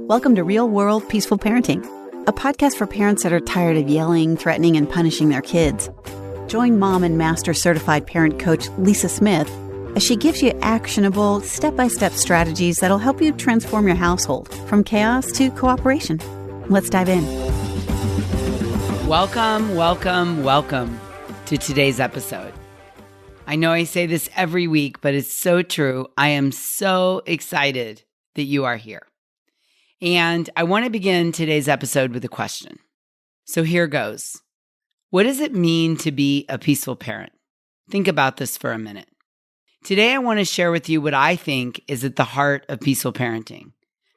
Welcome to Real World Peaceful Parenting, a podcast for parents that are tired of yelling, threatening, and punishing their kids. Join mom and master certified parent coach Lisa Smith as she gives you actionable, step-by-step strategies that'll help you transform your household from chaos to cooperation. Let's dive in. Welcome to today's episode. I know I say this every week, but it's so true. I am so excited that you are here. And I want to begin today's episode with a question. So here goes. What does it mean to be a peaceful parent? Think about this for a minute. Today, I want to share with you what I think is at the heart of peaceful parenting,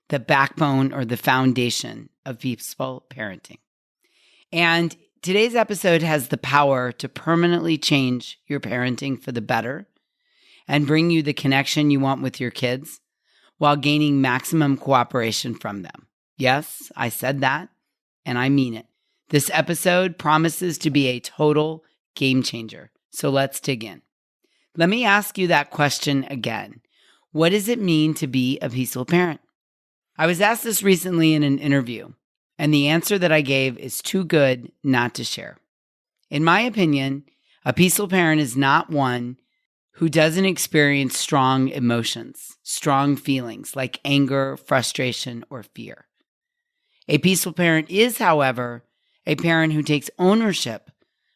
the backbone or the foundation of peaceful parenting. And today's episode has the power to permanently change your parenting for the better and bring you the connection you want with your kids while gaining maximum cooperation from them. Yes, I said that, and I mean it. This episode promises to be a total game changer. So let's dig in. Let me ask you that question again. What does it mean to be a peaceful parent? I was asked this recently in an interview, and the answer that I gave is too good not to share. In my opinion, a peaceful parent is not one who doesn't experience strong emotions, strong feelings like anger, frustration, or fear. A peaceful parent is, however, a parent who takes ownership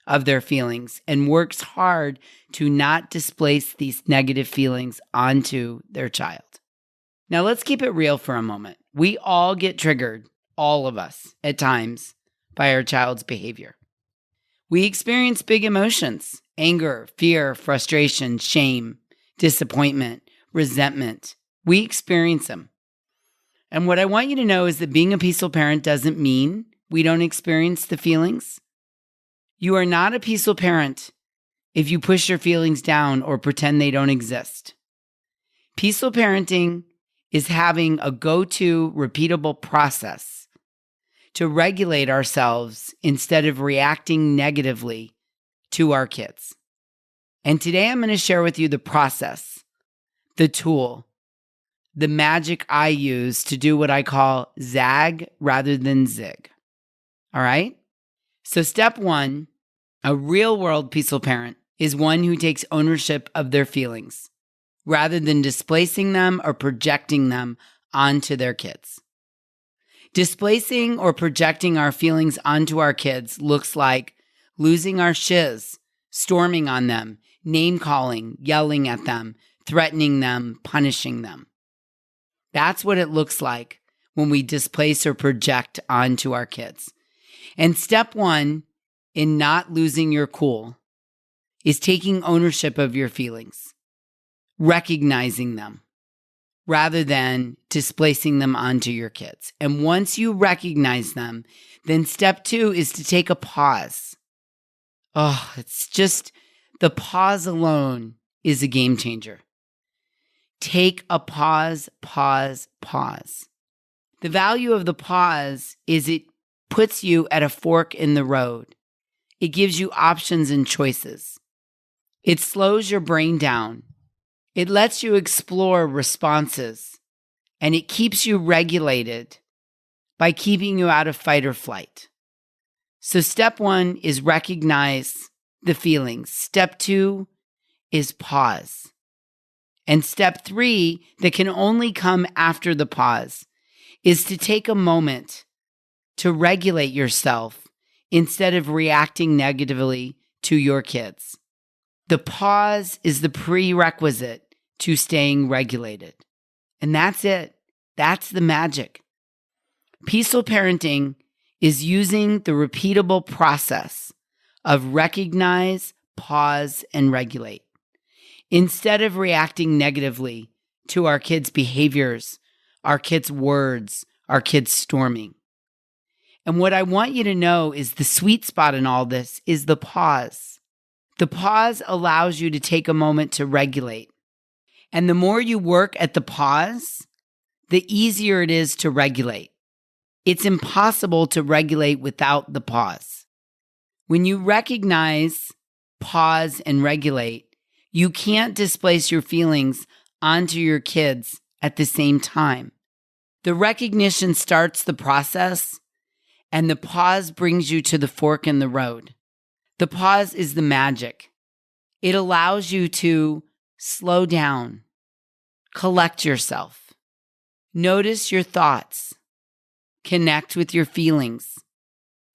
of their feelings and works hard to not displace these negative feelings onto their child. Now, let's keep it real for a moment. We all get triggered, all of us, at times, by our child's behavior. We experience big emotions: anger, fear, frustration, shame, disappointment, resentment. We experience them. And what I want you to know is that being a peaceful parent doesn't mean we don't experience the feelings. You are not a peaceful parent if you push your feelings down or pretend they don't exist. Peaceful parenting is having a go-to, repeatable process to regulate ourselves instead of reacting negatively to our kids. And today I'm going to share with you the process, the tool, the magic I use to do what I call zag rather than zig. All right? So step one, a real-world peaceful parent is one who takes ownership of their feelings rather than displacing them or projecting them onto their kids. Displacing or projecting our feelings onto our kids looks like losing our shiz, storming on them, name-calling, yelling at them, threatening them, punishing them. That's what it looks like when we displace or project onto our kids. And step one in not losing your cool is taking ownership of your feelings, recognizing them, rather than displacing them onto your kids. And once you recognize them, then step two is to take a pause. Oh, it's just the pause alone is a game changer. Take a pause. The value of the pause is it puts you at a fork in the road. It gives you options and choices. It slows your brain down. It lets you explore responses, and it keeps you regulated by keeping you out of fight or flight. So step one is recognize the feelings. Step two is pause. And step three, that can only come after the pause, is to take a moment to regulate yourself instead of reacting negatively to your kids. The pause is the prerequisite to staying regulated. And that's it. That's the magic. Peaceful parenting is using the repeatable process of recognize, pause, and regulate. Instead of reacting negatively to our kids' behaviors, our kids' words, our kids' storming. And what I want you to know is the sweet spot in all this is the pause. The pause allows you to take a moment to regulate. And the more you work at the pause, the easier it is to regulate. It's impossible to regulate without the pause. When you recognize, pause, and regulate, you can't displace your feelings onto your kids at the same time. The recognition starts the process, and the pause brings you to the fork in the road. The pause is the magic. It allows you to slow down, collect yourself, notice your thoughts, connect with your feelings,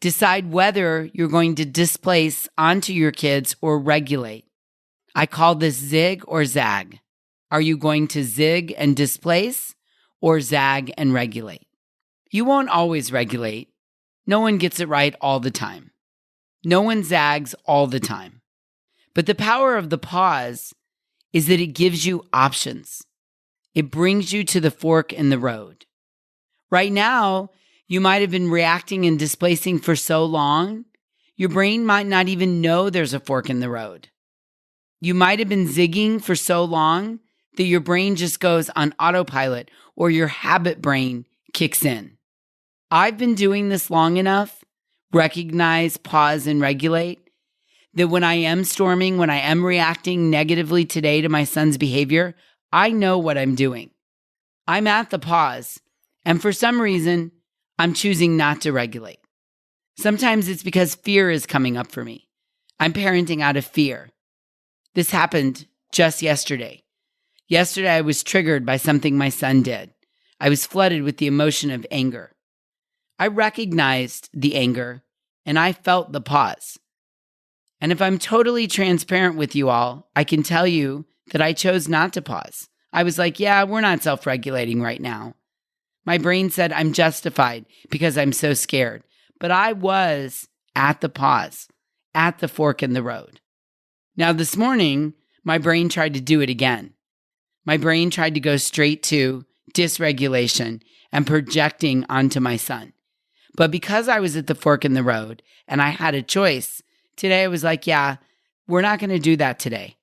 decide whether you're going to displace onto your kids or regulate. I call this zig or zag. Are you going to zig and displace or zag and regulate? You won't always regulate. No one gets it right all the time. No one zags all the time. But the power of the pause is that it gives you options. It brings you to the fork in the road. Right now, you might have been reacting and displacing for so long, your brain might not even know there's a fork in the road. You might have been zigging for so long that your brain just goes on autopilot or your habit brain kicks in. I've been doing this long enough, recognize, pause, and regulate, that when I am storming, when I am reacting negatively today to my son's behavior, I know what I'm doing. I'm at the pause, and for some reason, I'm choosing not to regulate. Sometimes it's because fear is coming up for me. I'm parenting out of fear. This happened just yesterday. Yesterday, I was triggered by something my son did. I was flooded with the emotion of anger. I recognized the anger, and I felt the pause. And if I'm totally transparent with you all, I can tell you that I chose not to pause. I was like, yeah, we're not self-regulating right now. My brain said I'm justified because I'm so scared. But I was at the pause, at the fork in the road. Now, this morning, my brain tried to do it again. My brain tried to go straight to dysregulation and projecting onto my son. But because I was at the fork in the road and I had a choice, today I was like, yeah, we're not going to do that today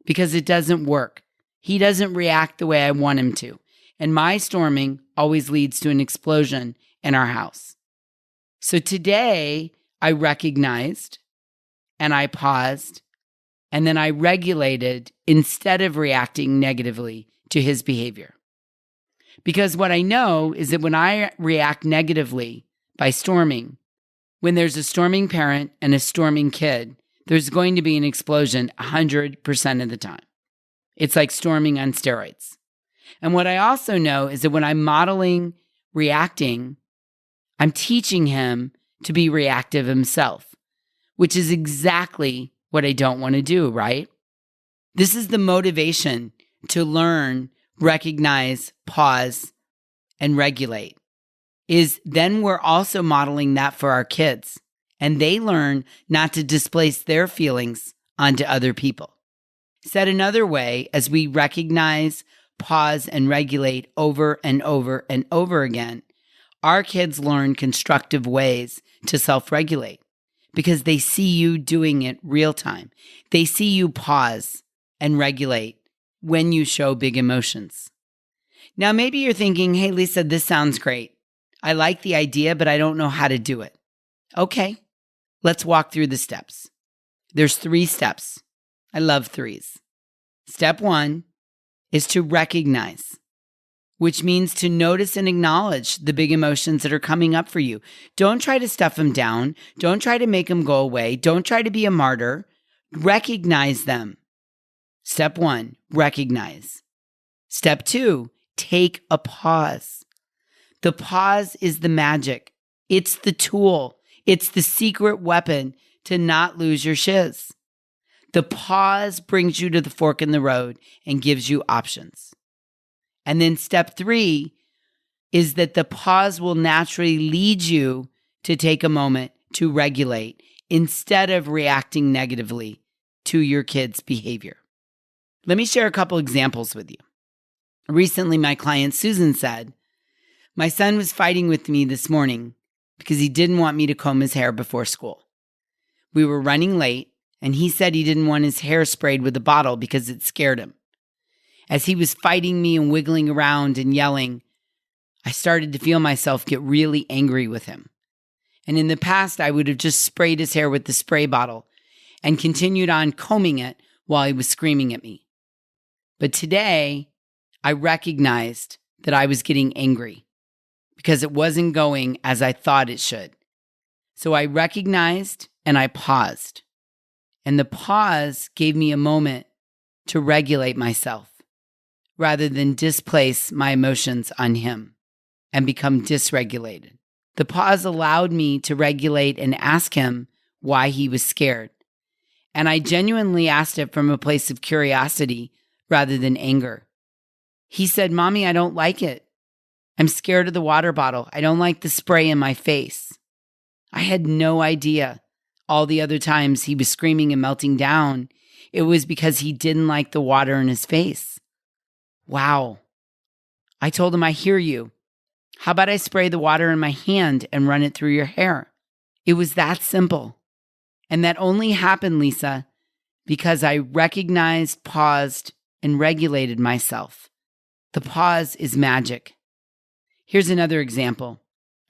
because it doesn't work. He doesn't react the way I want him to. And my storming always leads to an explosion in our house. So today I recognized and I paused and then I regulated instead of reacting negatively to his behavior. Because what I know is that when I react negatively by storming, when there's a storming parent and a storming kid, there's going to be an explosion 100% of the time. It's like storming on steroids. And what I also know is that when I'm modeling reacting, I'm teaching him to be reactive himself, which is exactly what I don't want to do, right? This is the motivation to learn, recognize, pause, and regulate. Is then we're also modeling that for our kids, and they learn not to displace their feelings onto other people. Said another way, as we recognize, pause, and regulate over and over and over again, our kids learn constructive ways to self-regulate because they see you doing it real time. They see you pause and regulate when you show big emotions. Now, maybe you're thinking, hey, Lisa, this sounds great. I like the idea, but I don't know how to do it. Okay, let's walk through the steps. There's 3 steps. I love 3s. Step 1 is to recognize, which means to notice and acknowledge the big emotions that are coming up for you. Don't try to stuff them down. Don't try to make them go away. Don't try to be a martyr. Recognize them. Step 1, recognize. Step 2, take a pause. The pause is the magic. It's the tool. It's the secret weapon to not lose your shiz. The pause brings you to the fork in the road and gives you options. And then step 3 is that the pause will naturally lead you to take a moment to regulate instead of reacting negatively to your kid's behavior. Let me share a couple examples with you. Recently, my client Susan said, my son was fighting with me this morning because he didn't want me to comb his hair before school. We were running late, and he said he didn't want his hair sprayed with a bottle because it scared him. As he was fighting me and wiggling around and yelling, I started to feel myself get really angry with him. And in the past, I would have just sprayed his hair with the spray bottle and continued on combing it while he was screaming at me. But today, I recognized that I was getting angry. because it wasn't going as I thought it should. So I recognized and I paused. And the pause gave me a moment to regulate myself rather than displace my emotions on him and become dysregulated. The pause allowed me to regulate and ask him why he was scared. And I genuinely asked it from a place of curiosity rather than anger. He said, "Mommy, I don't like it. I'm scared of the water bottle. I don't like the spray in my face." I had no idea all the other times he was screaming and melting down, it was because he didn't like the water in his face. Wow. I told him, "I hear you. How about I spray the water in my hand and run it through your hair?" It was that simple. And that only happened, Lisa, because I recognized, paused, and regulated myself. The pause is magic. Here's another example.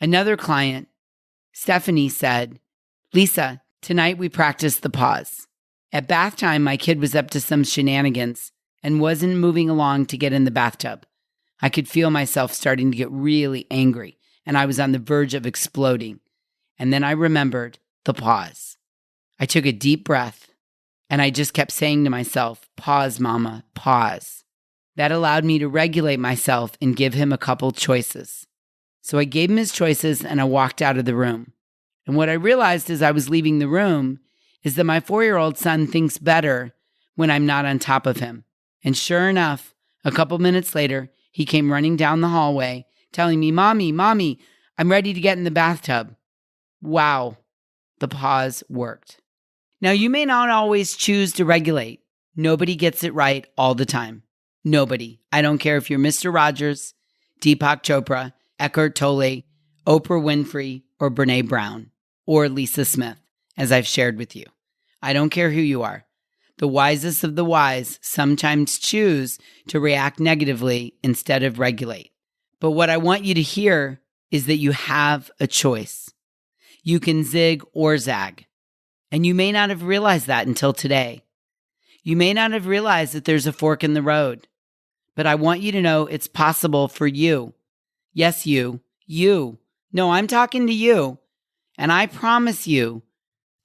Another client, Stephanie, said, "Lisa, tonight we practiced the pause. At bath time, my kid was up to some shenanigans and wasn't moving along to get in the bathtub. I could feel myself starting to get really angry, and I was on the verge of exploding. And then I remembered the pause. I took a deep breath, and I just kept saying to myself, 'Pause, Mama, pause.' That allowed me to regulate myself and give him a couple choices. So I gave him his choices, and I walked out of the room. And what I realized as I was leaving the room is that my 4-year-old son thinks better when I'm not on top of him. And sure enough, a couple minutes later, he came running down the hallway telling me, Mommy, I'm ready to get in the bathtub." Wow, the pause worked. Now, you may not always choose to regulate. Nobody gets it right all the time. Nobody. I don't care if you're Mr. Rogers, Deepak Chopra, Eckhart Tolle, Oprah Winfrey, or Brene Brown, or Lisa Smith, as I've shared with you. I don't care who you are. The wisest of the wise sometimes choose to react negatively instead of regulate. But what I want you to hear is that you have a choice. You can zig or zag. And you may not have realized that until today. You may not have realized that there's a fork in the road. But I want you to know it's possible for you. Yes, you. No, I'm talking to you. And I promise you,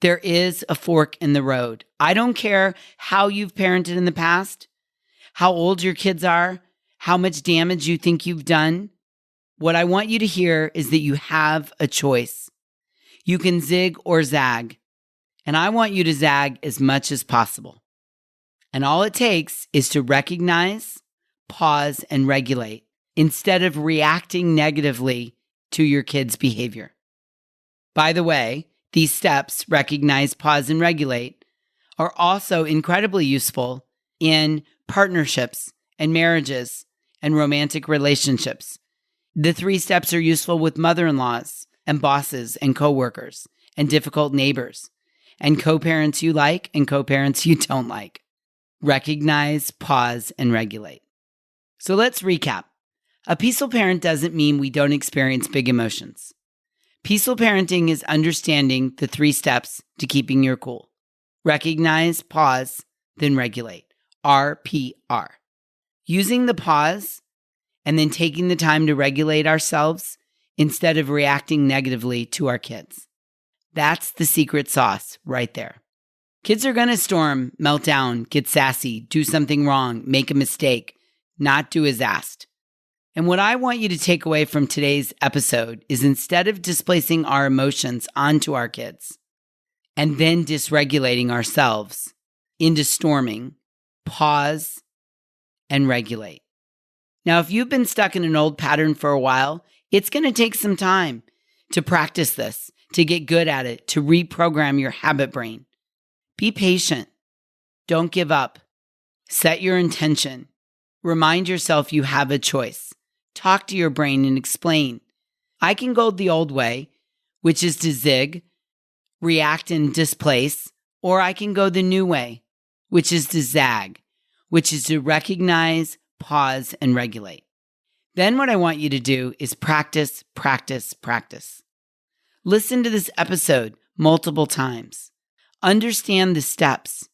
there is a fork in the road. I don't care how you've parented in the past, how old your kids are, how much damage you think you've done. What I want you to hear is that you have a choice. You can zig or zag. And I want you to zag as much as possible. And all it takes is to recognize, pause, and regulate instead of reacting negatively to your kid's behavior. By the way, these steps, recognize, pause, and regulate, are also incredibly useful in partnerships and marriages and romantic relationships. The 3 steps are useful with mother-in-laws and bosses and coworkers and difficult neighbors and co-parents you like and co-parents you don't like. Recognize, pause, and regulate. So let's recap. A peaceful parent doesn't mean we don't experience big emotions. Peaceful parenting is understanding the 3 steps to keeping your cool. Recognize, pause, then regulate. RPR. Using the pause and then taking the time to regulate ourselves instead of reacting negatively to our kids. That's the secret sauce right there. Kids are going to storm, melt down, get sassy, do something wrong, make a mistake, not do as asked. And what I want you to take away from today's episode is instead of displacing our emotions onto our kids and then dysregulating ourselves into storming, pause and regulate. Now, if you've been stuck in an old pattern for a while, it's going to take some time to practice this, to get good at it, to reprogram your habit brain. Be patient. Don't give up. Set your intention. Remind yourself you have a choice. Talk to your brain and explain. I can go the old way, which is to zig, react and displace, or I can go the new way, which is to zag, which is to recognize, pause, and regulate. Then what I want you to do is practice, practice, practice. Listen to this episode multiple times. Understand the steps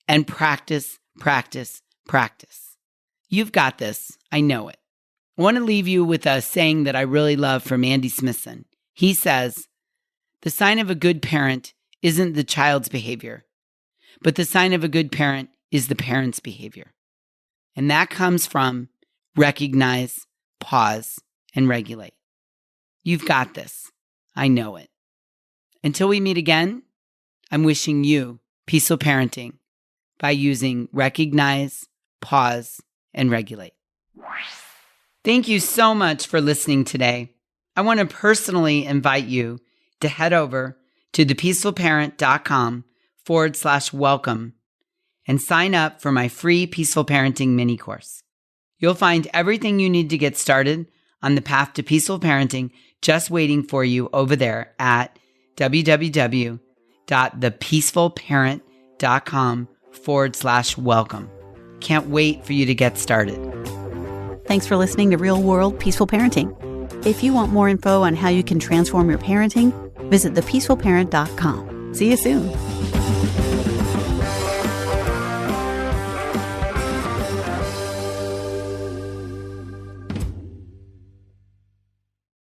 and practice, practice, practice. You've got this. I know it. I want to leave you with a saying that I really love from Andy Smithson. He says, "The sign of a good parent isn't the child's behavior, but the sign of a good parent is the parent's behavior." And that comes from recognize, pause, and regulate. You've got this. I know it. Until we meet again, I'm wishing you peaceful parenting by using recognize, pause, and regulate. Thank you so much for listening today. I want to personally invite you to head over to thepeacefulparent.com/welcome and sign up for my free Peaceful Parenting mini course. You'll find everything you need to get started on the path to peaceful parenting just waiting for you over there at www.thepeacefulparent.com/welcome. Can't wait for you to get started. Thanks for listening to Real World Peaceful Parenting. If you want more info on how you can transform your parenting, visit thepeacefulparent.com. See you soon.